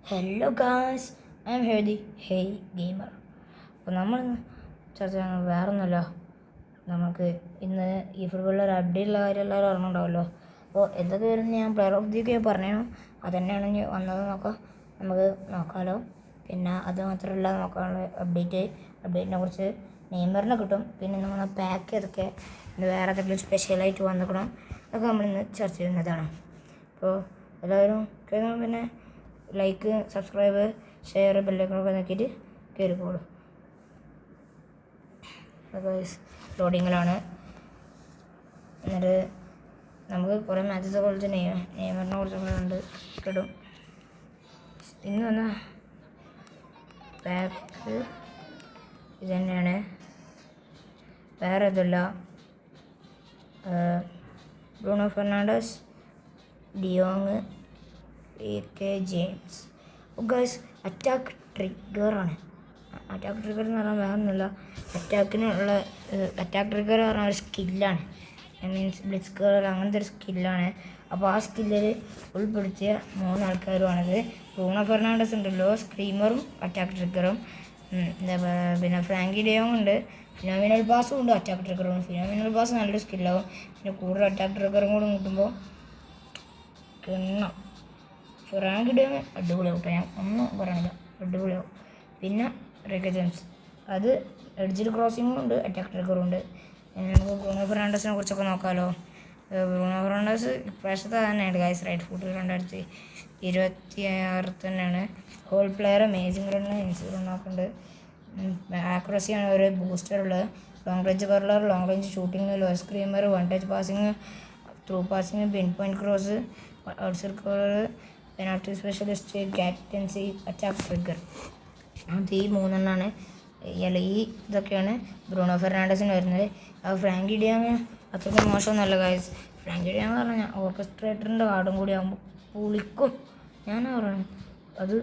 Hello guys, I M healthy hey gamer. അപ്പോൾ നമ്മൾ ചർച്ച ചെയ്യുന്നത് വേറൊന്നുമല്ല. നമുക്ക് ഇന്ന് ഈ ഫുട്ബോളിൽ ഒരു അപ്ഡേറ്റുള്ള കാര്യം എല്ലാവരും അറിഞ്ഞിട്ടുണ്ടാവുമല്ലോ. അപ്പോൾ എന്തൊക്കെ വരുന്ന ഞാൻ പ്ലെയർ ഓഫ് ദി ഗെയിം പറഞ്ഞു, അത് തന്നെയാണ് ഇനി വന്നത് നമുക്ക് നോക്കാമല്ലോ. പിന്നെ അത് മാത്രമല്ല, നോക്കാനുള്ള അപ്ഡേറ്റിനെ കുറിച്ച് നെയ്മറിനെ കിട്ടും. പിന്നെ നമ്മൾ പാക്ക് ഏതൊക്കെ ഇന്ന് വേറെ എന്തെങ്കിലും സ്പെഷ്യലായിട്ട് വന്നിക്കണം അതൊക്കെ നമ്മളിന്ന് ചർച്ച ചെയ്യുന്നതാണ്. അപ്പോൾ എല്ലാവരും പിന്നെ ലൈക്ക്, സബ്സ്ക്രൈബ്, ഷെയർ, ബെല്ലൈക്കണൊക്കെ നോക്കിയിട്ട് കയറിക്കോളൂ. ലോഡിങ്ങിലാണ്. എന്നിട്ട് നമുക്ക് കുറേ മാച്ചസ് കുറിച്ച് നെയ്മറിനെ കുറിച്ചൊക്കെ ഉണ്ട് കിട്ടും. ഇന്ന് വന്ന പാക്ക് ഇത് തന്നെയാണ്, വേറെ ഇതല്ല. Bruno Fernandes, de Jong, K James. Guys, attack ട്രിഗറാണ്. അറ്റാക്ക് ട്രിഗർ എന്ന് പറഞ്ഞാൽ വേറെ ഒന്നുമില്ല, അറ്റാക്ക് ട്രിഗർ പറഞ്ഞ ഒരു സ്കില്ലാണ്. മീൻസ് ബ്ലിറ്റ്സ് കർ അങ്ങനത്തെ ഒരു സ്കില്ലാണ്. അപ്പോൾ ആ സ്കില്ലിൽ ഉൾപ്പെടുത്തിയ 3 ആൾക്കാരുമാണിത്. ബ്രൂണോ ഫെർണാണ്ടസ് ഉണ്ടല്ലോ, സ്ക്രീമറും അറ്റാക്ക് ട്രിഗറും. പിന്നെ ഫ്രാങ്കി ഡിയോങ് ഉണ്ട്, ഫിനോമിനൽ പാസും ഉണ്ട്, അറ്റാക്ക് ട്രിഗറും. ഫിനോമിനൽ പാസ് നല്ലൊരു സ്കില്ലാവും. പിന്നെ കൂടുതൽ അറ്റാക്ക് ട്രിഗറും കൂടെ കിട്ടുമ്പോൾ കിണ്ണം. ഫ്രാങ്കി ഡിയോങ് അടിപൊളിയാവും, ഞാൻ ഒന്നും പറയണില്ല, അടിപൊളിയാവും. പിന്നെ റെഗ ജെയിംസ്, അത് എഡ്ജിൽ ക്രോസിങ്ങും ഉണ്ട്, അറ്റാക്ക് ട്രിഗറും ഉണ്ട്. നമുക്ക് ബ്രൂണോ ഫെർണാണ്ടസിനെ കുറിച്ചൊക്കെ നോക്കാമല്ലോ. ബ്രൂണോ ഫെർണാണ്ടസ് ഇപ്രാവശ്യത്തെ തന്നെയാണ് ഗൈസ്, റൈറ്റ് ഫുട്ട് 2026 തന്നെയാണ്. Whole player, amazing run, insurance നോക്കുന്നുണ്ട്. ആക്യുറസിയാണ് ഒരു ബൂസ്റ്റർ ഉള്ളത്. Long range curler, long range shooting, low screamer, one touch passing, through passing, pin point cross, out circle, penalty specialist, captaincy, attack trigger. അത് ഈ 3 ഈ ഇതൊക്കെയാണ് Bruno ഫെർണാണ്ടസിന് വരുന്നത്. ഫ്രാങ്കി ഡിയോങ് അത്രയ്ക്കും മോശമൊന്നുമല്ല ഗൈസ്. ഫ്രാങ്കി ഡിയോങ് പറഞ്ഞാൽ ഓർക്കസ്ട്രേറ്ററിൻ്റെ കാർഡും കൂടി ആകുമ്പോൾ പുളിക്കും. ഞാൻ പറയുന്നത് അത്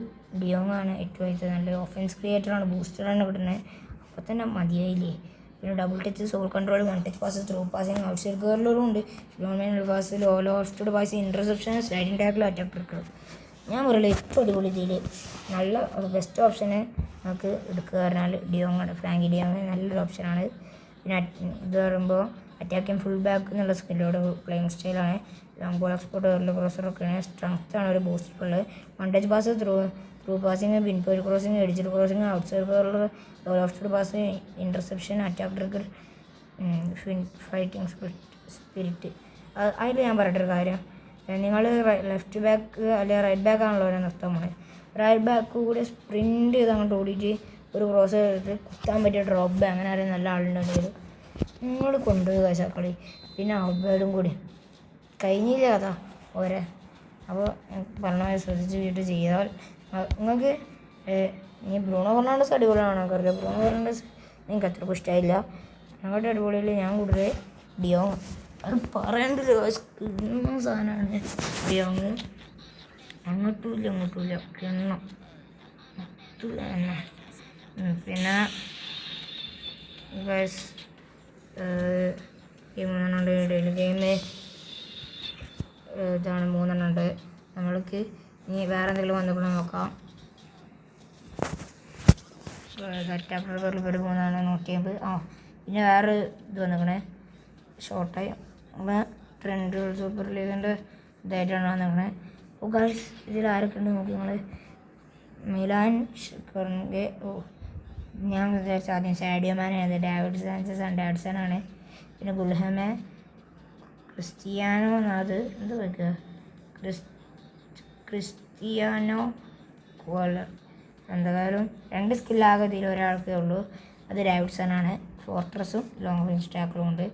ഡിയോങ് ആണ് ഏറ്റവും ആയിട്ട് നല്ല ഓഫൻസ് ക്രിയേറ്ററാണ്, ബൂസ്റ്ററാണ് കിട്ടുന്നത്. അപ്പോൾ തന്നെ മതിയായില്ലേ. പിന്നെ double touch, sole control, one touch pass, through passing, outside കർളറും ഉണ്ട്, phenomenal pass, lofted pass, interception, sliding tackle, attack trigger. ഞാൻ പറയില്ല, ഇപ്പോൾ അടിപൊളി ഇതിൽ നല്ല ബെസ്റ്റ് ഓപ്ഷന് നമുക്ക് എടുക്കുക പറഞ്ഞാൽ ഡിയോങ് ആണ്. ഫ്രാങ്കി ഡിയോങ് നല്ലൊരു ഓപ്ഷനാണ്. പിന്നെ ഇത് പറയുമ്പോൾ അറ്റാക്കിങ് ഫുൾ ബാക്ക് എന്നുള്ള സ്കില്ലോട് പ്ലേയിങ് സ്റ്റൈലാണ്. ലോങ് ബോൾ എക്സ്പോർട്ട്, എർലി ക്രോസറൊക്കെയാണ്. സ്ട്രെങ്ത്താണ് ഒരു ബൂസ്റ്ററുള്ളത്. One touch pass, through passing, pin point crossing, എഡിജിൽ crossing, outside curler, lofted pass, interception, attack trigger, fighting spirit. അതിൽ ഞാൻ പറയട്ടൊരു കാര്യം, നിങ്ങൾ ലെഫ്റ്റ് ബാക്ക് അല്ലെങ്കിൽ റൈറ്റ് ബാക്ക് ആണല്ലോ അവരെ നിർത്താൻ പോണത്. റൈറ്റ് ബാക്ക് കൂടി സ്പ്രിൻറ്റ് ചെയ്ത് അങ്ങോട്ട് ഓടിയിട്ട് ഒരു ക്രോസ് എടുത്ത് കുത്താൻ പറ്റിയ ഡ്രോപ്പ് അങ്ങനെ അറിയാൻ നല്ല ആളുണ്ടെങ്കിൽ നിങ്ങൾ കൊണ്ടുപോയി കാശാക്കളി. പിന്നെ ഔട്ട് ബൈഡും കൂടി കഴിഞ്ഞില്ല അതാ ഓരെ. അപ്പോൾ പറഞ്ഞ ശ്രദ്ധിച്ച് വീട്ട് ചെയ്താൽ നിങ്ങൾക്ക് ഇനി ബ്രൂണോ ഫെർണാണ്ടസ് അടിപൊളിയാണ്. നമുക്കറിയാം ബ്രൂണോ ഫെർണാണ്ടസ് നിങ്ങൾക്ക് അത്രയ്ക്കും ഇഷ്ടമായില്ല. ഞങ്ങളുടെ അടിപൊളിയിൽ ഞാൻ കൂടുതൽ ഡിയോങ്, അത് പറയേണ്ടത് കിണ്ണം സാധനമാണ് ഡിയോങ്. അങ്ങോട്ടും ഇല്ല കിണ്ണം തന്നെ. പിന്നെ ഗൈസ് ഈ 3 ഡെയിലി ഗെയിം ഇതാണ് 3 ഉണ്ട്. നമ്മൾക്ക് ഇനി വേറെ എന്തെങ്കിലും വന്നപ്പോൾ നോക്കാം. അറ്റാക്ക് ട്രിഗറിൽ ഒരു 3 പിന്നെ വേറെ ഇത് വന്നിക്കണേ ഷോർട്ടായി ട്രെൻഡ് സൂപ്പർ ലീഗിൻ്റെ ഇതായിട്ടാണ് വന്നിരിക്കണേ. അപ്പോൾ ഗൈസ് ഇതിൽ ആരൊക്കെ ഉണ്ട് നോക്കി നിങ്ങൾ. മിലാൻ ഷിക്കറിൻ്റെ ഞാൻ വിചാരിച്ച ആദ്യം സാഡിയോ മാനാണ്, ഡേവിഡ് സാഞ്ചസ് ആൻഡ് ഡാഡ്സൺ ആണ്. പിന്നെ ഗുൽഹമെ, ക്രിസ്റ്റിയാനോ അത് എന്ത് വയ്ക്കുക, ക്രിസ്റ്റിയാനോ കോളർ. എന്തായാലും 2 സ്കില്ലാകെ ഇതിൽ ഒരാൾക്കേ ഉള്ളൂ, അത് ഡേവിഡ്സൺ ആണ്. ഫോർട്രസും ലോങ് റേഞ്ച് ടാക്കിളും ഉണ്ട്.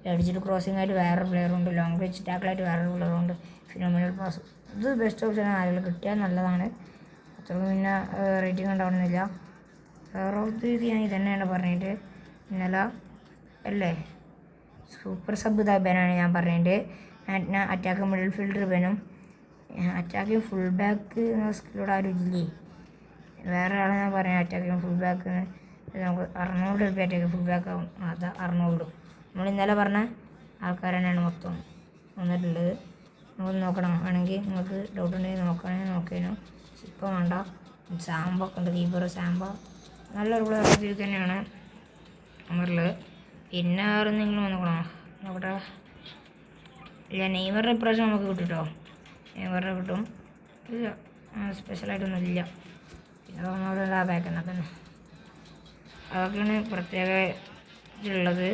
എഡ്ജിൽ ക്രോസിംഗ് ആയിട്ട് വേറൊരു പ്ലെയറുണ്ട്, ലോങ് റേഞ്ച് ടാക്കിളായിട്ട് വേറൊരു പ്ലെയറുണ്ട്. ഫിനോമിനൽ പാസ്, ഇത് ബെസ്റ്റ് ഓപ്ഷനാണ്. ആരെങ്കിലും കിട്ടിയാൽ നല്ലതാണ്. അത്രയും പിന്നെ റേറ്റിംഗ് ഉണ്ടാവണമെന്നില്ല. വേറെ ഞാൻ ഇതന്നെയാണ് പറഞ്ഞിട്ട് ഇന്നലെ അല്ലേ സൂപ്പർ സബ് ബനാണ് ഞാൻ പറഞ്ഞിട്ട്. അറ്റാക്ക് മിഡിൽ ഫീൽഡർ ബനും അറ്റാക്കിങ് ഫുൾ ബാക്ക് സ്കില്ലോട് ആരും ഇല്ലേ. വേറെ ആളെ ഞാൻ പറയാം അറ്റാക്കിങ് ഫുൾ ബാക്ക് നമുക്ക് 600 രൂപ അറ്റാക്കിങ് ഫുൾ ബാക്ക് ആവും. അതാ 600. നമ്മൾ ഇന്നലെ പറഞ്ഞ ആൾക്കാർ തന്നെയാണ് മൊത്തം വന്നിട്ടുള്ളത്. നമുക്ക് നോക്കണം. വേണമെങ്കിൽ നിങ്ങൾക്ക് ഡൗട്ട് ഉണ്ടെങ്കിൽ നോക്കിയേനു. ഇപ്പോൾ വേണ്ട. സാമ്പൊക്കെ ഉണ്ട്, കീപ്പർ സാമ്പ നല്ലൊരു പ്ലെയർ ഓഫ് ദി വീക്ക് തന്നെയാണ് നെയ്മറിൽ. പിന്നെ വേറെ എന്തെങ്കിലും നോക്കണോ? നോക്കട്ടെ. ഇല്ല, നെയ്മറിന് ഇപ്രാവശ്യം നമുക്ക് കിട്ടും കേട്ടോ. നെയ്മറിന് കിട്ടും. ഇല്ല, സ്പെഷ്യലായിട്ടൊന്നും ഇല്ല. പിന്നെ തോന്നുന്നത് ആ ബാക്കെന്നാൽ തന്നെ അതൊക്കെയാണ് പ്രത്യേകമായിട്ടുള്ളത്.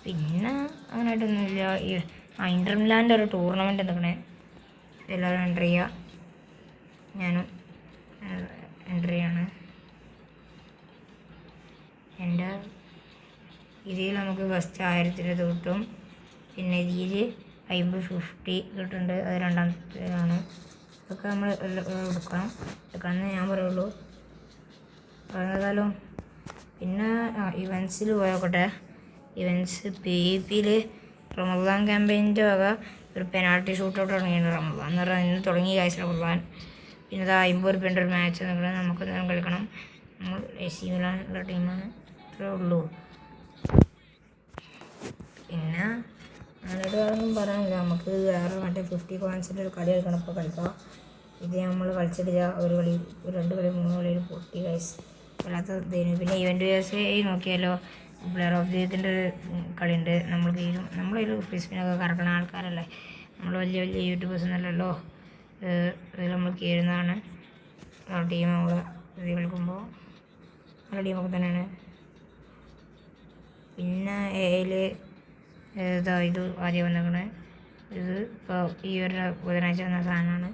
പിന്നെ അങ്ങനെയായിട്ടൊന്നുമില്ല. ഇന്റർ മിലാൻ്റെ ഒരു ടൂർണമെൻറ്റ് എന്തൊക്കെ എല്ലാവരും എൻ്റർ ചെയ്യുക. ഞാനും എൻ്റർ ചെയ്യാണ്. എൻ്റെ ഇതിൽ നമുക്ക് ഫസ്റ്റ് 1000 കിട്ടും. പിന്നെ ഇതിൽ 50 കിട്ടുന്നുണ്ട്. അത് രണ്ടാമത്തേതാണ്. ഇതൊക്കെ നമ്മൾ എടുക്കണമെന്ന് ഞാൻ പറയുള്ളൂ. ഏതായാലും പിന്നെ ഇവൻസിൽ പോയോക്കട്ടെ. ഇവൻസ് PvPയിൽ റമദാൻ ക്യാമ്പയിൻ്റെ വക ഒരു പെനാൾട്ടി ഷൂട്ടൗട്ട് തുടങ്ങിയാണ്. റമദാൻ എന്ന് പറഞ്ഞാൽ ഇന്ന് തുടങ്ങി കാഴ്ച റമദാൻ. പിന്നെ അത് 50 രൂപേൻ്റെ ഒരു മാച്ച് നിൽക്കണം. നമുക്ക് നേരം കളിക്കണം. നമ്മൾ AC മിലാനുള്ള ടീമാണ്. ഇത്രേ ഉള്ളൂ. പിന്നെ അങ്ങനെയായിട്ട് വേറൊന്നും പറയാനില്ല. നമുക്ക് വേറെ മറ്റേ 50 കോയിൻസിൻ്റെ ഒരു കളി കളിക്കണം. ഇപ്പോൾ കളിക്കാം. ഇത് നമ്മൾ കളിച്ചിട്ടില്ല. ഒരു കളി 2 കളി 3 കളിയിൽ പൊട്ടി ഗൈസ്. അല്ലാത്ത ഇതേനു. പിന്നെ ഇവൻ്റ് USA നോക്കിയാലോ, പ്ലെയർ ഓഫ് ദി വീക്കിൻ്റെ ഒരു കളിയുണ്ട്. നമ്മളൊരു ഫ്രീ സ്പിന്നൊക്കെ കറക്കണ ആൾക്കാരല്ലേ. നമ്മൾ വലിയ യൂട്യൂബേഴ്സ് ഒന്നല്ലല്ലോ. അതിൽ നമ്മൾ കയറുന്നതാണ്. ടീം നമ്മൾ ഇത് കളിക്കുമ്പോൾ നല്ല ടീമൊക്കെ തന്നെയാണ്. പിന്നെ AIയിൽ ഇത് ആദ്യം വന്നേക്കണേ. ഇത് ഇപ്പോൾ ഈ ഒരു ബുധനാഴ്ച വന്ന സാധനമാണ്.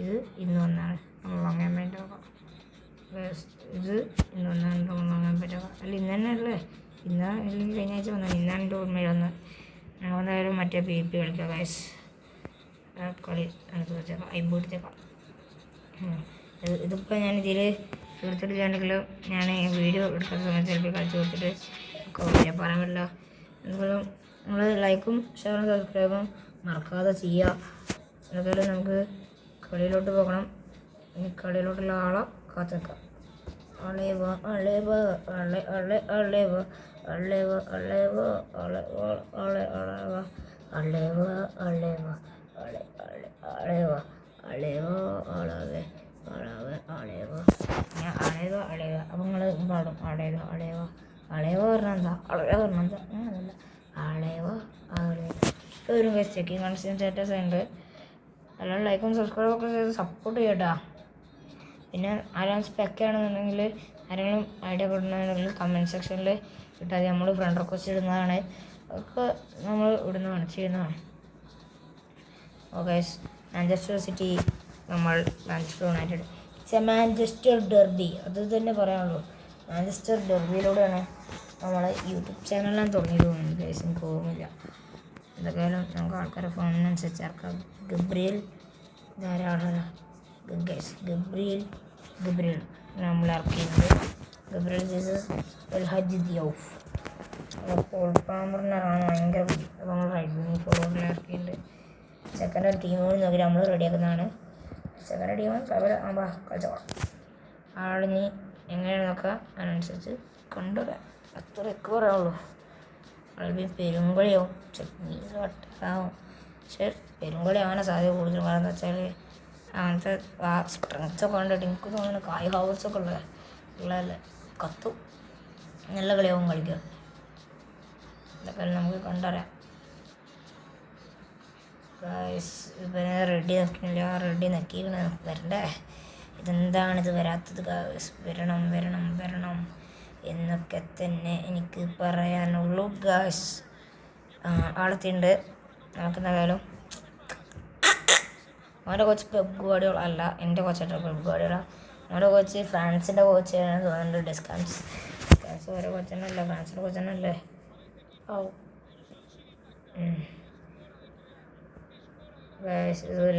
ഇത് ഇന്ന് വന്നാണ്. നമ്മൾ വാങ്ങാൻ പറ്റുക. ഇത് ഇന്ന് വന്നാണ്. നമ്മൾ വാങ്ങാൻ പറ്റുക. അല്ല, ഇന്ന് തന്നെ അല്ലേ? ഇന്ന് അല്ലെങ്കിൽ കഴിഞ്ഞ ആഴ്ച വന്നത്. ഇന്നാണ് എൻ്റെ ഓർമ്മയിൽ വന്നത്. ഞങ്ങൾ എന്തായാലും മറ്റേ PvP കളിക്കാം ഗൈസ്. കളി അടുത്ത് വെച്ചേക്കാം. എടുത്തേക്കാം. ഇതിപ്പോൾ ഞാനിതിൽ തീർത്തിട്ടില്ലാണ്ടെങ്കിലും ഞാൻ വീഡിയോ എടുക്കുന്ന സമയത്ത് ചിലപ്പോൾ കളിച്ച് കൊടുത്തിട്ട് പറയാൻ പറ്റില്ല. എന്തെങ്കിലും നമ്മൾ ലൈക്കും ഷെയറും സബ്സ്ക്രൈബും മറക്കാതെ ചെയ്യുക. എന്തായാലും നമുക്ക് കളിയിലോട്ട് പോകണം. ഇനി കളിയിലോട്ടുള്ള ആളെ കാത്തിക്കാം. അളേവ അളേവ അളെ അളെ അളേവ അളേവ അളേവ അളെ അളെ അളേവ അളേവ അളേവ അളെ അളെ അളേവ അളേവ അളവെ അളവെ അളേവ ഞാൻ അളേവ അളേവ. അപ്പം നിങ്ങൾ പാടും അളേവ അളേവ അളേവ പറഞ്ഞാൽ എന്താ, അളവ പറഞ്ഞാൽ എന്താ, അങ്ങനല്ല. അളേവ അളേവ ഒരു ചെക്കിങ് കൺസിസ്റ്റൻ സ്റ്റാറ്റസ് ഉണ്ട്. എല്ലാവരും ലൈക്കും സബ്സ്ക്രൈബും ഒക്കെ ചെയ്ത് സപ്പോർട്ട് ചെയ്യട്ടാ. പിന്നെ ആരെങ്കിലും സ്പെക്കാണെന്നുണ്ടെങ്കിൽ ആരെങ്കിലും ഐഡിയ കൊടുക്കുന്നുണ്ടെങ്കിൽ കമൻറ്റ് സെക്ഷനിൽ ഇട്ടാൽ നമ്മൾ ഫ്രണ്ട് റിക്വസ്റ്റ് ഇടുന്നതാണ്. ഒക്കെ നമ്മൾ ചെയ്യുന്നതാണ്. ഓക്കെ, മാഞ്ചസ്റ്റർ സിറ്റി നമ്മൾ Manchester United. It's A Manchester derby. അത് തന്നെ പറയാനുള്ളൂ. മാഞ്ചസ്റ്റർ ഡെർബിയിലൂടെയാണ് നമ്മൾ യൂട്യൂബ് ചാനലെല്ലാം തുടങ്ങിയത് തോന്നുന്നു ഗൈസ്. എനിക്ക് ഓർമ്മയില്ല. എന്തൊക്കെയായാലും നമുക്ക് ആൾക്കാരെ ഫോണിനനുസരിച്ച് ചേർക്കാം. ഗബ്രിയൽ ധാരാളം ഗബ്രിയൽ നമ്മൾ ഇറക്കിയിട്ടുണ്ട്. ഗബ്രിയൽ ജീസസ് എൽ ഹജ്ജ് ദിയൗഫ്. പോൾ പാമറിനാണ് ഭയങ്കര ബുദ്ധി. അപ്പോൾ നമ്മൾ റൈറ്റ് വിങ് ഫോർവേഡിൽ ഇറക്കിയിട്ടുണ്ട്. സെക്കൻഡ് ടീമോട് നോക്കി നമ്മൾ റെഡിയാക്കുന്നതാണ്. സെക്കൻഡ് ടീം ആകുമ്പോൾ കളിച്ചോളാം. ആളിനി എങ്ങനെയാണ് നോക്കുക, അതിനനുസരിച്ച് കൊണ്ടുവരാം. അത്രയൊക്കെ പറയാനുള്ളൂ. ആൾബി പെരുങ്കളിയാവും, ചട്നീസ് വട്ടാവും. പക്ഷേ പെരുങ്കളി ആവാൻ സാധ്യത കൂടുതൽ. കാരണം എന്താ വെച്ചാൽ അങ്ങനത്തെ ആ സ്ട്രെങ്ത്സൊക്കെ കണ്ടിട്ട് എനിക്ക് തോന്നുന്നു കായ് ഹവേഴ്സൊക്കെ ഉള്ളതല്ലേ കത്തും. നല്ല കളിയാവും കളിക്കുക. ഇതൊക്കെ നമുക്ക് കണ്ടറിയാം. ഇവനെ റെഡി നക്കില്ല, റെഡി നക്കിക്കണ വരണ്ടേ. ഇതെന്താണിത് വരാത്തത്? വരണം വരണം വരണം എന്നൊക്കെ തന്നെ എനിക്ക് പറയാനുള്ളൂ ഗായ്സ്. ആളെത്തിണ്ട്. നമുക്ക് എന്തായാലും അവൻ്റെ കോച്ച് പെപ് ഗുവാർഡിയോള അല്ല, എൻ്റെ കോച്ചായിട്ട് പെപ് ഗുവാർഡിയോള. അവൻ്റെ കോച്ച് ഫ്രാൻസിൻ്റെ കോച്ചാണ് തോന്നുന്നുണ്ട്. ഡെസ്കാൻസ് ഓരോ കോച്ചനല്ലേ, ഫ്രാൻസിൻ്റെ കോച്ചനല്ലേ. ഓ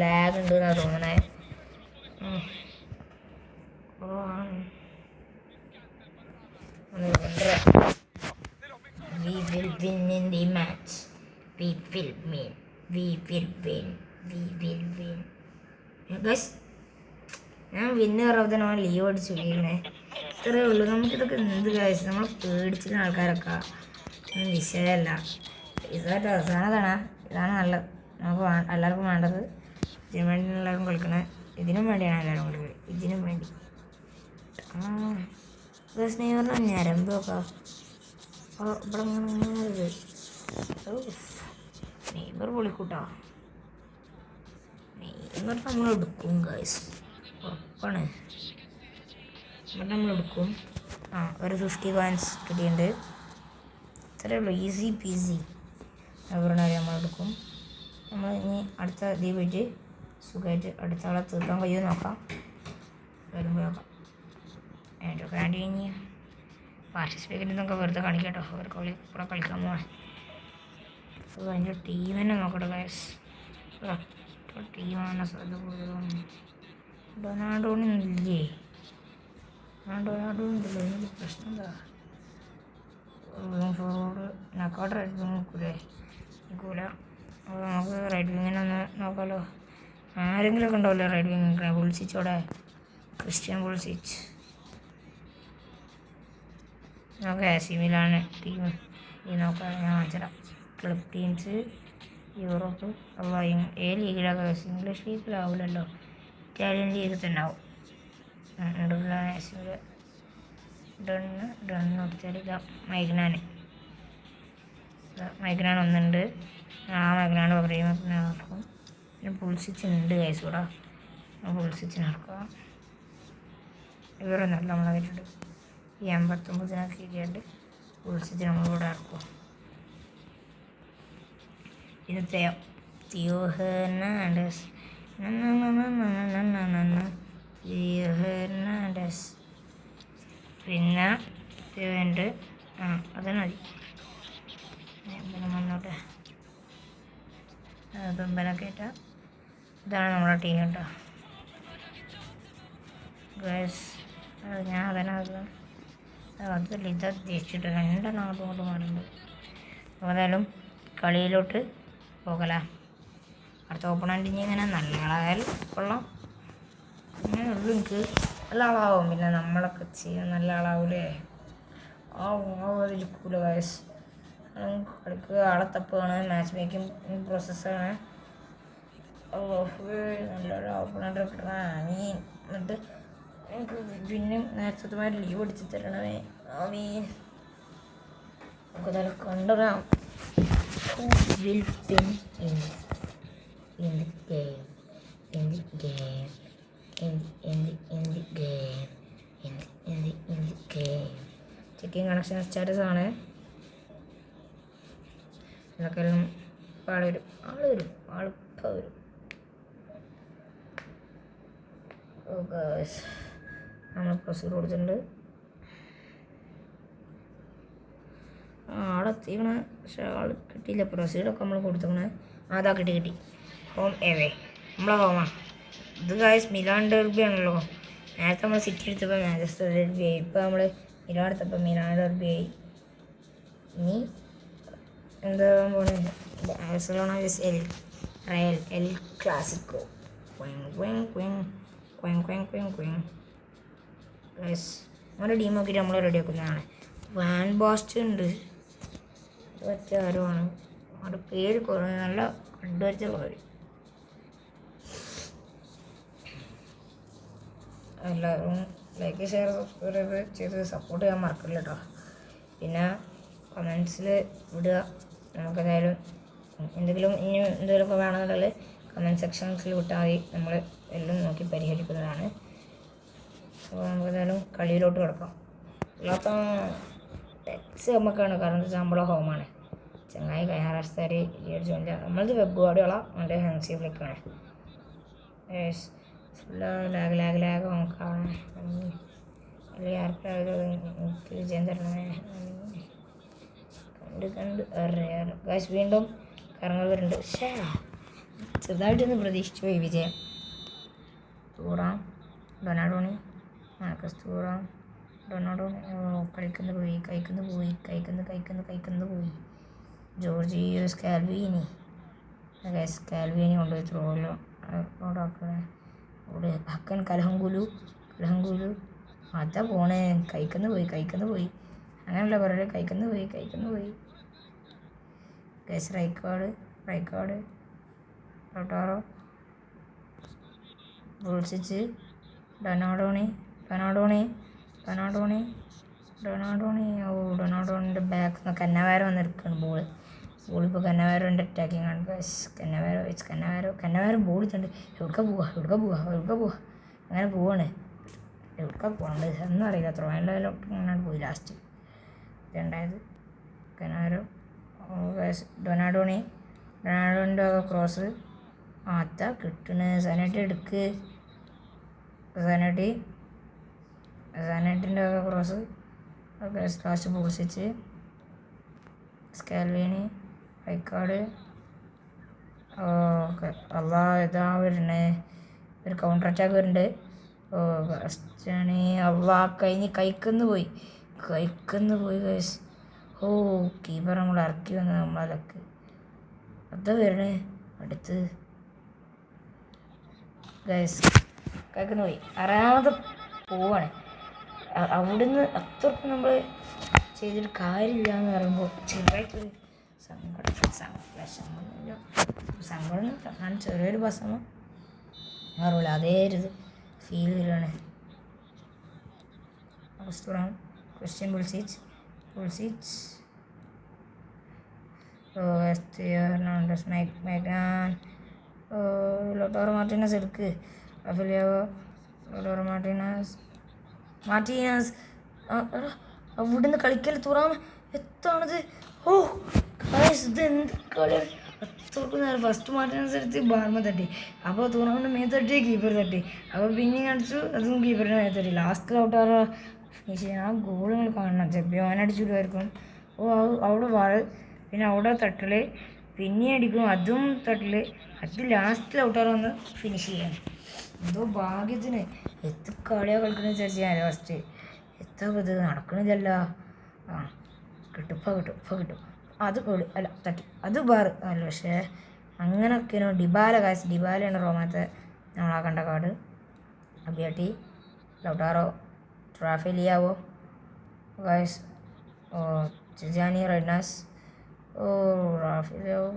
ലാഗ് ഉണ്ട് എന്നാണ് തോന്നണേ. We will win in the match. We will win. We will win. We will win. Guys, ഞാൻ winner of the non leave അടിച്ചു വീണേ. ഇത്രയേ ഉള്ളൂ. നമുക്കിതൊക്കെ എന്ത് ഗൈസ്, നമ്മൾ പേടിച്ചിരിക്കുന്ന ആൾക്കാരൊക്കെ വിഷയമല്ല. ഇതായിട്ട് അവസാനതാണ്. ഇതാണ് നമുക്ക് എല്ലാവർക്കും വേണ്ടത് ഇതിനു വേണ്ടി എല്ലാവരും കളിക്കണേ. ഇതിനും വേണ്ടിയാണ് എല്ലാവരും കളിക്കുന്നത്, ഇതിനും വേണ്ടി. സ്നേഹറിന് ഞരമ്പ് നോക്കാം. ഇവിടെ ഇങ്ങനെ ഇത് നെയ്മർ പൊളിക്കൂട്ടോ. നെയ്മർ നമ്മൾ എടുക്കും ഗൈസ്, ഉറപ്പാണ്. ഇവിടെ നമ്മൾ എടുക്കും. ഒരു 50 coins കിട്ടിയിട്ടുണ്ട്. ഇത്രയേ ഉള്ളൂ, ഈസി പീസി. അവരുടെ നമ്മളെടുക്കും. നമ്മൾ ഇനി അടുത്ത ഇതിൽ പോയിട്ട് സുഖമായിട്ട് അടുത്ത ആളെ തീർക്കാൻ കഴിയുമെന്ന് നോക്കാം. വരുമ്പോൾ നോക്കാം. ഏറ്റവും വേണ്ടി കഴിഞ്ഞ് പാർട്ടിസിപ്പേറ്റ് എന്നൊക്കെ വെറുതെ കാണിക്കട്ടോ. അവർ ഇവിടെ കളിക്കാൻ പോകാൻ അതിൻ്റെ ടീം തന്നെ നോക്കട്ടെ ഗൈസ്. ടീമാണ് അത് പോയതും ഡൊണാൾഡോണില്ലേ? ഡൊണാൾഡോണില്ലല്ലോ. എനിക്ക് പ്രശ്നം എന്താ? ഫോർവേഡ് നക്കോട്ട് റൈറ്റ് വിങ് നിൽക്കൂലേ? നിൽക്കൂല. അപ്പോൾ നമുക്ക് റൈറ്റ് വിങ്ങിനൊന്ന് നോക്കാമല്ലോ. ആരെങ്കിലുമൊക്കെ ഉണ്ടാവില്ലേ റൈറ്റ് വിങ്? പുൾസിച്ചോടെ, ക്രിസ്ത്യൻ പുൾസിച്ച്. നമുക്ക് AC മിലാൻ ടീം ഈ നോക്കാം. ഞാൻ കാണിച്ചുതരാം. Club teams Europe. അപ്പോൾ ലീഗിലൊക്കെ ഇംഗ്ലീഷ് ലീഗിലാവില്ലല്ലോ, ഇറ്റാലിയൻ ലീഗിൽ തന്നെ ആവും. ഡണ്ണ് കൊടുത്താൽ ഇതാ മൈഗ്നാൻ ഒന്നുണ്ട്. മൈഗ്നാൻ്റെ പകരം നടക്കും. പിന്നെ പുൾസിച്ച് ഉണ്ട് കേസ് കൂടെ. പുൾസിച്ച് നടക്കാം. ഇവരൊന്നുമല്ല നമ്മളെ കയ്യിലുണ്ട്. ഈ 89 കിട്ടിയിട്ട് പുൾസിച്ച് നമ്മളിവിടെ ഇറക്കും. പിന്നെ തിയോ ഹെർണാണ്ടസ്. പിന്നെ ഉണ്ട്. അതന്നെ മതി. മുന്നോട്ട് തുമ്പനൊക്കെ ഇട്ടാൽ ഇതാണ് നമ്മുടെ ടീം കേട്ടോ ഗൈസ്. ഞാൻ അതന്നെ അതല്ല ഇത് ഉദ്ദേശിച്ചിട്ട് രണ്ടെണ്ണം അങ്ങോട്ടും മാറുന്നുണ്ട്. ഏതായാലും കളിയിലോട്ട് പോകലാ. അടുത്ത ഓപ്പണൻ്റ് ഇനി ഇങ്ങനെ നല്ല ആളായാൽ കൊള്ളാം. അങ്ങനെ ഉള്ളൂ. എനിക്ക് നല്ല ആളാവും. പിന്നെ നമ്മളൊക്കെ ചെയ്യാൻ നല്ല ആളാവൂലേ? ഇരിക്കൂല ഗൈസ്. കളിക്കുക, ആളെ തപ്പാണ്, മാച്ച് മേക്കിംഗ് പ്രോസസ്സാണ്. നല്ലൊരു ഓപ്പണൻ്റ് കിട്ടണം. എന്നിട്ട് എനിക്ക് പിന്നെ നേരത്തെ ലീവ് അടിച്ച് തരണമേ. നമുക്ക് നല്ല കണ്ടുവരാം. Will win in the game. Checking connection status ആണ്. ഇതൊക്കെ ആൾ വരും. നമ്മൾ പ്രൊസീഡ് കൊടുത്തിട്ടുണ്ട്. ആളെത്തിക്കണ, പക്ഷെ ആൾ കിട്ടിയില്ല. പ്രൊസീഡൊക്കെ നമ്മൾ കൊടുത്തിക്കണേ. അതാ കിട്ടി. ഹോം എവേ നമ്മളെ ഹോമാണ് ഇത് ഗൈസ്. മിലാൻ ഡെർബി ആണല്ലോ. നേരത്തെ നമ്മൾ സിറ്റി എടുത്തപ്പോൾ മാഞ്ചസ്റ്റർ ഡെർബി ആയി. ഇപ്പോൾ നമ്മൾ മിലാൻ എടുത്തപ്പോൾ മിലാൻ ഡെർബി ആയി. ഇനി എന്താ പോണേ? ബാഴ്സലോണ വിസ് റയൽ എൽ ക്ലാസിക്കോ. ഗൈസ് നമ്മുടെ ടീം നോക്കിയിട്ട് നമ്മൾ റെഡി ആക്കുന്നതാണ്. വാൻ ബാസ്റ്റ് ഉണ്ട്. പറ്റ ആരുമാണ് അവിടെ പേര് കുറേ നല്ല കണ്ടുവച്ചുള്ളവർ. എല്ലാവരും ലൈക്ക്, ഷെയർ, സബ്സ്ക്രൈബ് ചെയ്ത് സപ്പോർട്ട് ചെയ്യാൻ മറക്കില്ല കേട്ടോ. പിന്നെ കമൻസിൽ വിടുക. നമുക്കെന്തായാലും ഇനി എന്തെങ്കിലുമൊക്കെ വേണമെന്നുണ്ടെങ്കിൽ കമൻറ്റ് സെക്ഷൻസിൽ വിട്ടാൽ മതി. നമ്മൾ എല്ലാം നോക്കി പരിഹരിക്കുന്നതാണ്. അപ്പോൾ നമുക്കെന്തായാലും കളിയിലോട്ട് കിടക്കാം. അല്ലാത്ത ടെക്സ് നമുക്കാണ്, കാരണം എന്താ വെച്ചാൽ നമ്മളെ ഹോമാണ്. ചങ്ങായി കഴിഞ്ഞ പ്രാവശ്യത്തെ ജോയിൻ. നമ്മളത് വെബ് ഗാർഡുകളാ, എൻ്റെ ഹാൻസി ഫ്ലിക്കാണ്. ലാഗ് നോക്കാണ്. അല്ലെങ്കിൽ ആർക്കും വിജയം തരണമേ. കണ്ട് അറിയാറ് ഗൈസ്. വീണ്ടും കറങ്ങൾ വരുന്നുണ്ട്. ചെറുതായിട്ടൊന്ന് പ്രതീക്ഷിച്ചു പോയി വിജയം. തൂറാം ഡൊണാൾഡോണി, മാർക്കസ് തൂറാം, ഡൊണാൾഡോണി കഴിക്കുന്നു പോയി. ജോർജിയോ സ്കാൽവിനി കൊണ്ടുപോയി ത്രോല്ലോ ആക്കണേ. അവിടെ ഹക്കൻ കലഹങ്കുലു അതാ പോണേ. കഴിക്കുന്നു പോയി അങ്ങനെയല്ല പറയുന്നത്. കഴിക്കുന്നു പോയി. ഗൈസ് റൈക്കാർഡ് ലൗട്ടാറോ ബുൾസിച്ച് ഡൊനാഡോണി ഡൊനാഡോണി ഡൊനാഡോണി ഡൊനാഡോണി ഓ ഡൊനാഡോണിൻ്റെ ബാക്ക് നിന്ന് കന്നവാരോ വന്നെടുക്കുകയാണ് ബോളിപ്പോൾ കന്നവാരോൻ്റെ അറ്റാക്കിങ് ആണ് ഗൈസ്. കന്നവാരോ ബോൾ ഇട്ടുണ്ട്. എവിടേക്കാ പോവുക അങ്ങനെ പോവാണ്. എവിടേക്കാ പോകേണ്ടത് ഒന്നും അറിയില്ല. ത്രോയിലോട്ട് അങ്ങനെ പോയി ലാസ്റ്റ് ഇതുണ്ടായത്. കന്നവാരോ ഡൊനാഡോണിൻ്റെ ക്രോസ് അതാ കിട്ടണ്. സനറ്റി എടുക്ക്. സനറ്റിൻ്റെ ക്രോസ് ലാസ്റ്റ് ബോൾസിച്ച് സ്കാൽവിനി ഹൈക്കാർഡ്. ഓക്കെ അല്ലാ ഇതാ വരുന്നേ ഒരു കൗണ്ടർ അറ്റാക്ക് വരുന്നുണ്ട്. ഓ ക്രിസ്ത്യാനി അള്ളാ കൈക്കുന്ന് പോയി ഗൈസ്. ഓ കീപ്പർ നമ്മൾ ഇറക്കി വന്നത് നമ്മളതൊക്കെ അതാ വരണേ അടുത്ത് ഗൈസ്. കൈക്കുന്ന് പോയി അറിയാതെ പോവാണ്. അവിടുന്ന് അത്രക്കും നമ്മൾ ചെയ്തിട്ട് കാര്യമില്ല എന്ന് പറയുമ്പോൾ ചെറുതായിട്ടൊരു സങ്കടം ഞാൻ ചെറിയൊരു ബസ്സൊന്നും മാറില്ല. അതേ ഒരു ഫീൽ വരികയാണ്. ക്രിസ്ത്യൻ ബുൾസിച്ച് ഹെർണാണ്ടസ് മാഗ്നാൻ ലോട്ടാറോ മാർട്ടിനസ് എടുക്ക്. റഫേലിയാവോ ലോട്ടാറോ മാർട്ടിനസ് അവിടുന്ന് കളിക്കൽ തുറാൻ എത്താണത്. ഓ ഇത് എന്ത് കളിയാണ്. അത്രക്കും നേരം ഫസ്റ്റ് മാർട്ടിനസ് എടുത്ത് ബാർമ തട്ടി. അപ്പോൾ തുറാമിൻ്റെ മേത്ത് തട്ടി കീപ്പർ തട്ടി. അപ്പോൾ പിന്നെയും കളിച്ചു അതും കീപ്പറിൻ്റെ മേത്ത് തട്ടി. ലാസ്റ്റ് ലോട്ടാറോ ഫിനിഷ് ചെയ്യാൻ ആ ഗോൾ നിങ്ങൾ കാണണം. ചിലപ്പോൾ അവനടിച്ചിടുമായിരിക്കും. ഓ അവിടെ പിന്നെ അവിടെ തട്ടൽ പിന്നെ അടിക്കും അതും തട്ടൽ. അത് ലാസ്റ്റ് ഔട്ടാറ് വന്ന് ഫിനിഷ് ചെയ്യാൻ എന്തോ ഭാഗ്യത്തിന് എത്ര കളിയാണ് കളിക്കുന്നത് വിചാരിച്ചു ഞാൻ ഫസ്റ്റ്. എത്ര ഇത് നടക്കണില്ലല്ല. ആ കിട്ടും ഇപ്പം കിട്ടും അത് ഗോളി അല്ല തട്ടി അത് ബാറ് അല്ല. പക്ഷേ അങ്ങനെയൊക്കെയാണ് ഡിബാലയാണ് റോമാത്തെ നമ്മളാ കണ്ട കാർഡ്. അബിയാട്ടി ലൗട്ടാറോ ട്രാഫേലിയാവോ ഗായ്സ് ഓ ജിജാനി റെഡ്നാസ് ഓ റാഫേലിയാവോ.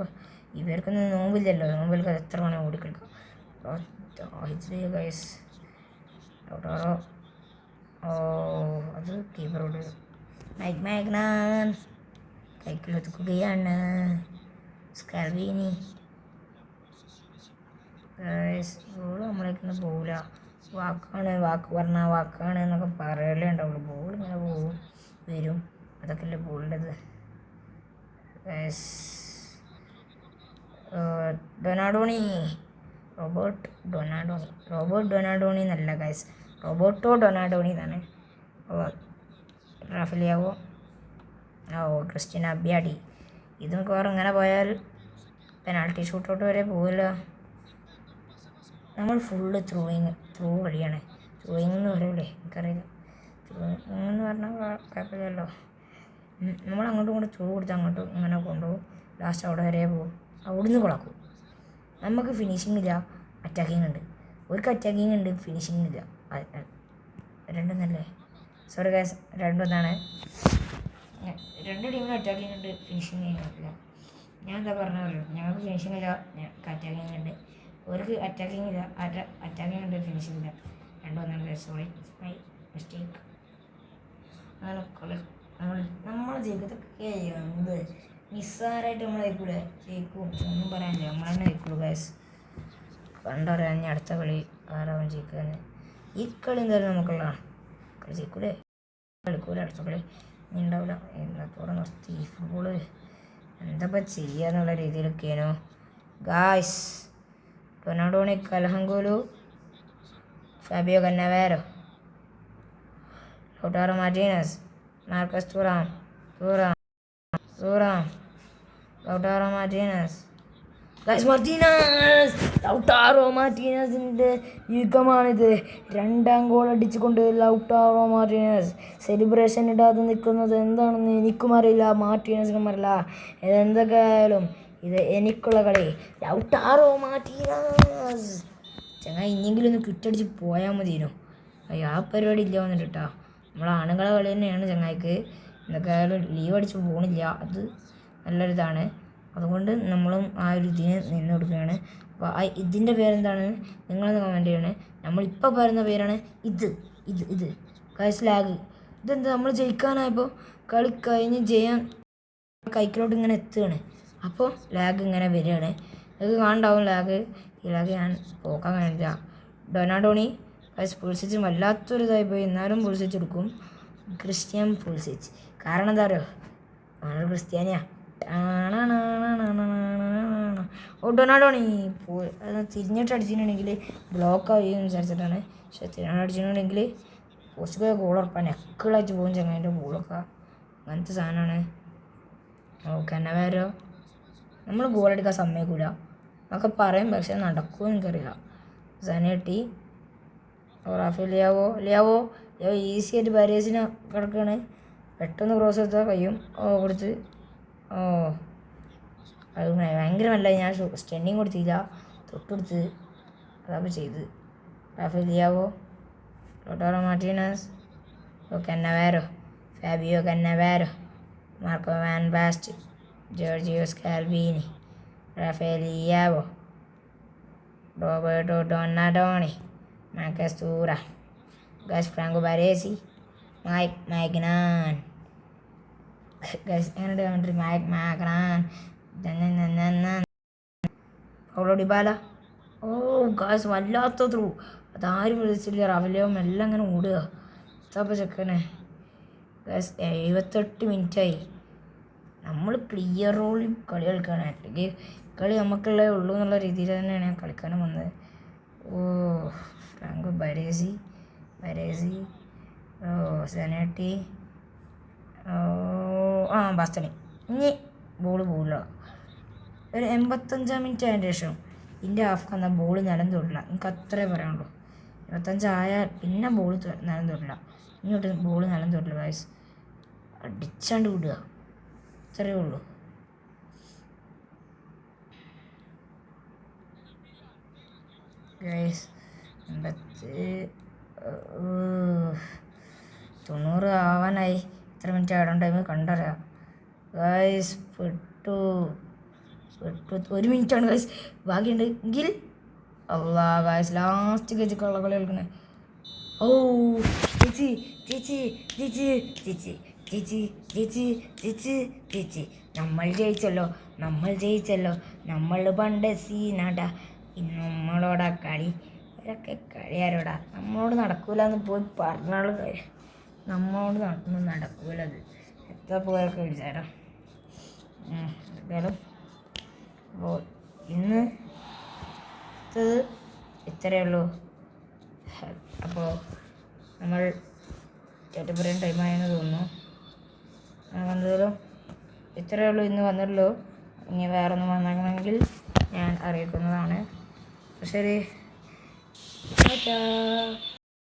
ഇവർക്കൊന്നും നോമ്പില്ലല്ലോ. നോമ്പിൽക്ക് എത്ര വേണേൽ ഓടിക്കളിക്കാം. ഗൈസ് ലൗട്ടാറോ ഓ അത് കീപ്പറോട് മാഗ്നാൻ കൈക്കിലൊതുക്കുകയാണ്. സ്കാൽവിനി ബോൾ നമ്മളേക്കൊന്ന് പോകില്ല. വാക്ക് പറഞ്ഞാൽ വാക്കാണ് എന്നൊക്കെ പറയലേ ഉണ്ടാവുള്ളൂ. ബോൾ ഇങ്ങനെ വരും. അതൊക്കെ അല്ലേ ബോളിൻ്റെത്. റോബർട്ട് ഡൊനാഡോണി എന്നല്ല ഗൈസ്, റോബർട്ടോ ഡൊനാഡോണി എന്നാണ്. റാഫേലിയാവോ ക്രിസ്റ്റ്യൻ അബിയാടി. ഇത് മിക്കവാറും ഇങ്ങനെ പോയാൽ പെനാൾട്ടി ഷൂട്ടൗട്ട് വരെ പോകില്ല. നമ്മൾ ഫുള്ള് ത്രൂ കളിയാണ്. ത്രോയിങ് എന്ന് പറയൂലേ എനിക്കറിയില്ല. ത്രോയിങ് എന്ന് പറഞ്ഞാൽ കുഴപ്പമില്ലല്ലോ. നമ്മൾ അങ്ങോട്ടും ഇങ്ങോട്ടും ത്രൂ കൊടുത്ത് അങ്ങോട്ടും ഇങ്ങനെ കൊണ്ടുപോകും. ലാസ്റ്റ് അവിടെ വരെ പോകും. അവിടുന്ന് കുളക്കും. നമുക്ക് ഫിനിഷിംഗ് ഇല്ല, അറ്റാക്കിങ് ഉണ്ട്. അവർക്ക് അറ്റാക്കിങ് ഉണ്ട്, ഫിനിഷിംഗ് ഇല്ല. രണ്ടെന്നല്ലേ? സോറി ഗൈസ്, രണ്ടൊന്നാണ്. രണ്ട് ടീമിനും അറ്റാക്കിങ് ഉണ്ട്, ഫിനിഷിംഗ് ഇല്ല. ഞാൻ എന്താ പറഞ്ഞല്ലോ, ഞങ്ങൾക്ക് ഫിനിഷിംഗ് ഇല്ല, ഞങ്ങൾക്ക് അറ്റാക്കിങ് ഉണ്ട്. അവർക്ക് അറ്റാക്കിങ് ഇല്ല, അറ്റാക്കിങ് ഉണ്ട്, ഫിനിഷിംഗ് ഇല്ല. രണ്ടൊന്നാണ്. Sorry, my mistake. അങ്ങനെ നമ്മളെ ജീവിതത്തൊക്കെ എന്ത് നിസ്സാരമായിട്ട് നമ്മൾ ജയിക്കൂലേ? ജയിക്കും, ഒന്നും പറയാനില്ല, നമ്മൾ തന്നെ ജയിക്കുള്ളൂ ഗൈസ്. കണ്ടറിയാൻ ഇനി അടുത്ത കളി ആരാവും ജയിക്കാൻ. ഈ കളി എന്തായാലും നമുക്കുള്ളതാണ്. കളി ജയിക്കൂലേ? കളിക്കൂല. അടുത്ത കളി ഇനി ഉണ്ടാവില്ല. എന്നത്തോടെ നിർത്തി ഫുട്ബോള് എന്താ ചെയ്യുക എന്നുള്ള രീതിയിലൊക്കെയാണോ ഗായ്സ്. ഡൊനാഡോണി കലഹങ്കോലു Fabio Cannavaro Lautaro Martinez Marcus Thuram Lautaro Martinez Lautaro മാർട്ടീനസിൻ്റെ യുഗമാണിത്. രണ്ടാം ഗോൾ അടിച്ചുകൊണ്ട് ലൗട്ടാറോ മാർട്ടീനസ് സെലിബ്രേഷൻ ഇടാതെ നിൽക്കുന്നത് എന്താണെന്ന് എനിക്കും അറിയില്ല, മാർട്ടീനസിനും അറിയില്ല. ഇതെന്തൊക്കെ ആയാലും ഇത് എനിക്കുള്ള കളി. ലൗട്ടാറോ മാർട്ടീനസ് ചങ്ങായി ഇനിയെങ്കിലും ഒന്ന് കിട്ടടിച്ച് പോയാൽ മതിയോ. ആ പരിപാടി ഇല്ല വന്നിട്ട് കേട്ടോ. നമ്മൾ ആണുങ്ങളെ കളി തന്നെയാണ് ചങ്ങായിക്ക്. എന്തൊക്കെ ആയാലും ലീവ് അടിച്ച് പോകണില്ല, അത് നല്ലൊരിതാണ്. അതുകൊണ്ട് നമ്മളും ആ ഒരു ഇതിന് നിന്ന് കൊടുക്കുകയാണ്. അപ്പോൾ ഇതിൻ്റെ പേരെന്താണ് നിങ്ങളൊന്ന് കമൻറ്റ് ചെയ്യണേ. നമ്മളിപ്പോൾ പറയുന്ന പേരാണ് ഇത് ഇത് ഇത് ഗൈസ് ലാഗ്. ഇതെന്താ നമ്മൾ ജയിക്കാനായപ്പോൾ കളി കഴിഞ്ഞ് ചെയ്യാൻ കൈക്കിലോട്ട് ഇങ്ങനെ എത്തുകയാണ്. അപ്പോൾ ലാഗ് ഇങ്ങനെ വരികയാണ്. നിങ്ങൾക്ക് കാണണ്ടാവും ലാഗ്. ഈ ലാഗ് ഞാൻ പോക്കാൻ കഴിയില്ല. ഡൊനാഡോണി ഗൈസ് പുൾസിച്ച് വല്ലാത്തൊരു ഇതായി പോയി. എന്നാലും പുൾസിച്ച് എടുക്കും. ക്രിസ്ത്യൻ പുൾസിച്ച്. കാരണം എന്താ പറയുക, അവനൊരു ക്രിസ്ത്യാനിയാ. ഓ ഡൊനാഡോണി പോയി. അത് തിരിഞ്ഞിട്ട് അടിച്ചിട്ടുണ്ടെങ്കിൽ ബ്ലോക്കായി വിചാരിച്ചിട്ടാണ്. പക്ഷെ തിരിഞ്ഞിട്ട് അടിച്ചിട്ടുണ്ടെങ്കിൽ പോസ്റ്റ് ഗോൾ ഉറപ്പാണ്. അക്കിളായിട്ട് പോകും ചങ്ങാതിൻ്റെ ബോളൊക്കെ. അങ്ങനത്തെ സാധനമാണ്. ഓക്കെ എന്നാ വേരോ നമ്മൾ ഗോളടിക്കാൻ സമ്മതിക്കൂല എന്നൊക്കെ പറയും, പക്ഷെ നടക്കുമോ എനിക്കറിയാം. സനേട്ടി ലിയാവോ ലിയാവോ ഈസി ആയിട്ട് ബാരേസിന് കിടക്കുകയാണ്. പെട്ടെന്ന് ക്രോസ് എടുത്താൽ കഴിയും. കൊടുത്ത് അത് ഭയങ്കര നല്ല. ഞാൻ സ്റ്റെൻഡിങ് കൊടുത്തില്ല, തൊട്ടെടുത്ത് അതപ്പോൾ ചെയ്ത്. Leao Lautaro Martinez Cannavaro Fabio Cannavaro Marco van Basten Giorgio Scalvini Rafael Leao Roberto Donadoni Marcus Thuram guys Franco Baresi Mike Maignan guys എങ്ങനെയുണ്ട് commentary Mike Maignan Paulo Dybala. Oh guys വല്ലാത്ത ത്രൂ. അതാരും വിളിച്ചില്ല. റവലിയോ എല്ലാം അങ്ങനെ ഓടുക. അപ്പോൾ ചെക്കനെ ഗായ്സ് 78 മിനിറ്റായി. നമ്മൾ ക്ലിയർ റോളിൽ കളി കളിക്കുകയാണ്. അല്ലെങ്കിൽ കളി നമുക്കുള്ളേ ഉള്ളൂ എന്നുള്ള രീതിയിൽ തന്നെയാണ് ഞാൻ കളിക്കാനും വന്നത്. ഓ ഫ്രാങ്കോ ബരേസി സെനേട്ടി ബസ്തണി. ഇനി ബോൾ പോകില്ല. ഒരു 85 മിനിറ്റ് ആയതിന് ശേഷം എൻ്റെ ഹാഫ് വന്നാൽ ബോൾ നിലം തൊടില്ല. എനിക്ക് അത്രേ പറയാനുള്ളൂ. 25 ആയാൽ പിന്നെ ബോൾ നിലം തൊടില്ല. ഇങ്ങോട്ട് ബോൾ നിലം തൊടില്ല ഗൈസ്. അടിച്ചാണ്ട് വിടുക, അത്രയേ ഉള്ളൂ. ഗൈസ് 90 ആവാനായി. എത്ര മിനിറ്റ് ആടാൻ ടൈം കണ്ടറിയാം ഗൈസ്. പെട്ടു 1 മിനിറ്റാണ് ഗൈസ് ബാക്കിയുണ്ട് എങ്കിൽ. അല്ലാ ഗൈസ് ലാസ്റ്റ് ഗജ് കളി കളിക്കണേ. ഓ ചേച്ചി ചേച്ചി ചേച്ചി ചേച്ചി ചേച്ചി ചേച്ചി ചേച്ചി ചേച്ചി നമ്മൾ ജയിച്ചല്ലോ. നമ്മൾ പണ്ട് സീനാടാ. നമ്മളോടാ കളി. ഇവരൊക്കെ കളിയാരോടാ. നമ്മളോട് നടക്കൂല എന്ന് പോയി പറഞ്ഞാൾ കാര്യം. നമ്മളോട് നടക്കൂല. അത് എത്ര പോയൊക്കെ വിചാരം. എന്തായാലും അപ്പോൾ ഇന്ന് ഇത്രയേ ഉള്ളൂ. അപ്പോൾ നമ്മൾ ചേട്ടൻ പറയാൻ ടൈമായെന്ന് തോന്നുന്നു. എന്തായാലും ഇത്രയേ ഉള്ളൂ ഇന്ന് വന്നുള്ളൂ. ഇനി വേറെ ഒന്നും വന്നിട്ടുണ്ടെങ്കിൽ ഞാൻ അറിയിക്കുന്നതാണ്. ശരി.